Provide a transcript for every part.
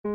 花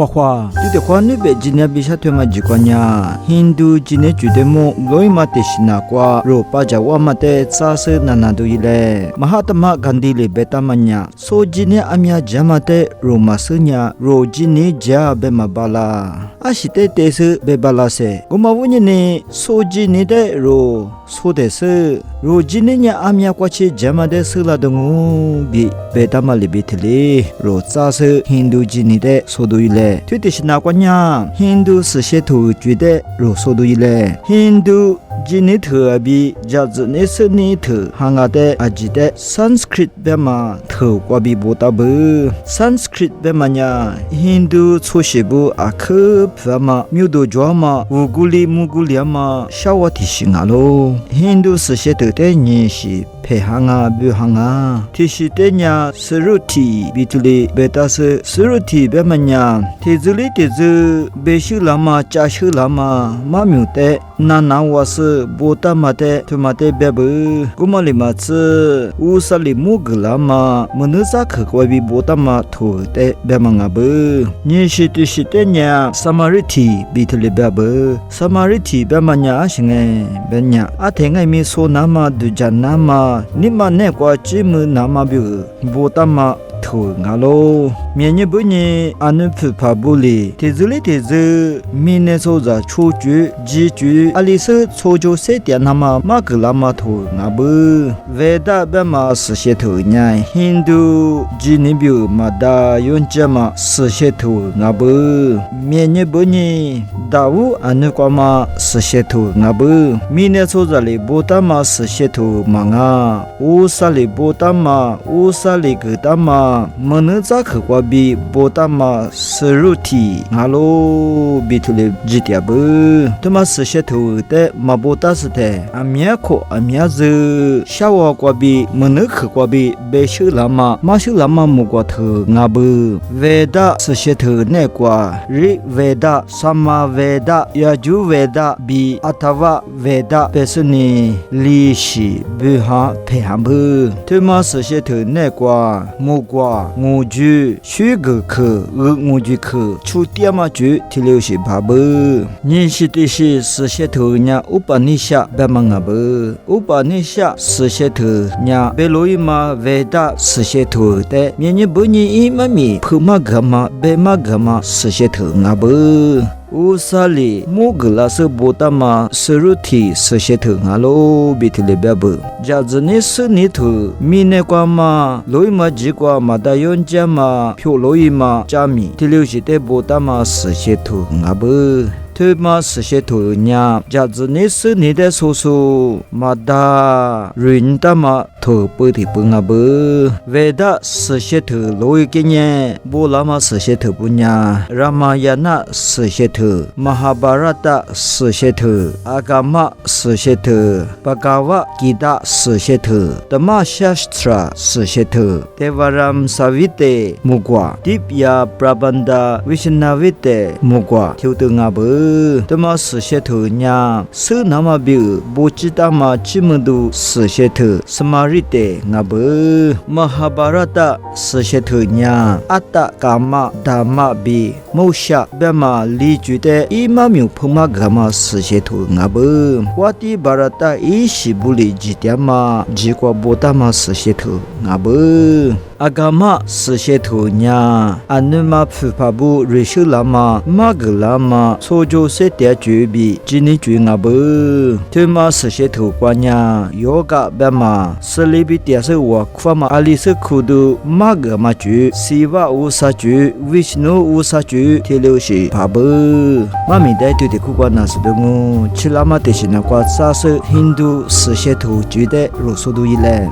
花，你的花女被今年比下推嘛几关呀？Hindu今年觉得么，罗伊嘛的是哪瓜？罗巴家我嘛的扎色那那都伊嘞。Mahatma Gandhi le beta manya. So今年阿米亚家嘛的罗马斯nya，罗今年家被嘛巴拉。阿西的的是被巴拉些。我嘛问你呢，So今年的罗。说的是，如今年阿米亚过去家嘛的是拉东乌比贝塔嘛里比特里，如扎是 Hindu 今年的说对嘞，对的是哪个呀 ？Hindu 是些土觉得如说对嘞 ，Hindu 今年特比家子那是你特，行阿的阿记得 Sanskrit 别嘛特过比不大不 ，Sanskrit 别嘛呀 ，Hindu 出西部阿克别嘛，苗多抓嘛，乌古里木古里嘛，小我提醒阿喽。Hindu 是些特的你是配行啊不行啊，提示的呀是肉体，比这里贝塔是肉体别么呀，提这里提这贝修拉嘛加修拉嘛，马苗的那我是波达嘛的，他妈的别不，古嘛里嘛是乌萨里木格拉嘛，么那啥可怪比波达嘛土的别么啊不，你是提示的呀，Samariti 比这里别不，Samariti别么呀行哎，别呀。听爱咪说那么对家那么，你嘛那个节目那么比不大嘛土伢咯。明年不年安尼不怕不哩，提子哩提子，明年说着出局、几局，阿里是出就些点那么马个那么土伢不，为大别嘛是些土伢，Hindu 今年比嘛大用这嘛是些土伢不，明年不年大乌安尼个嘛是些土伢不，明年说着哩不大嘛是些土嘛啊，乌萨哩不大嘛，乌萨哩个大嘛，么能咋可过？比波达嘛是肉体，哈喽，比图嘞几点不？他妈是些头的，嘛波达是的，阿米亚可阿米亚子，小娃过比，么能可过比，别修拉嘛，马修拉嘛木过头，阿不，维达是些头那过，日维达、萨玛维达、亚洲维达比阿塔瓦维达，别是呢，利息不哈配行不？他妈是些头那过，木过。我就学个课，我就课，出点嘛就提留些巴不。你是的是些头伢乌巴尼夏别嘛阿不，乌巴尼夏是些头伢别罗伊嘛维达是些头的，明年不年伊嘛咪普嘛格嘛别嘛格嘛是些头阿不。乌萨里木格拉是波达嘛是肉体是些头阿喽，比提里别不。家子你是你头，米那瓜嘛，罗伊嘛几瓜嘛大用家嘛，漂罗伊嘛加米，提留些的波达嘛是些头阿不。他妈是些头伢，家子你是你的叔叔，嘛da人的嘛头不的不阿不，为的是些头罗伊个呢，波拉嘛是些头不伢，拉玛亚那是些头，马哈巴拉达是些头，阿伽玛是些头，巴嘎瓦吉达是些头，达玛夏斯特拉是些头，德瓦拉姆萨维特木瓜，迪比亚布拉班达维什纳维特木瓜，跳得阿不。他妈是些头伢，是那么比不知道嘛，这么多是些头，什么日的阿不，马哈巴拉达是些头伢，阿达伽玛达玛比，摩夏别嘛理觉得伊嘛没有碰嘛伽玛是些头阿不，我的巴拉达伊是不理几点嘛，几个不达嘛是些头阿不。阿伽玛是些头伢，安尼嘛普帕布瑞修拉嘛，马格拉嘛，所就些点绝比，今年绝阿不，他嘛是些头瓜伢，有个别嘛，是里比点是我夸嘛，阿里是苦度马格嘛绝，西瓦乌萨绝，维什努乌萨绝，提留些帕布，妈咪带对的苦瓜那是的我，吃拉嘛的是那瓜啥是印度是些头绝的，罗索度伊嘞。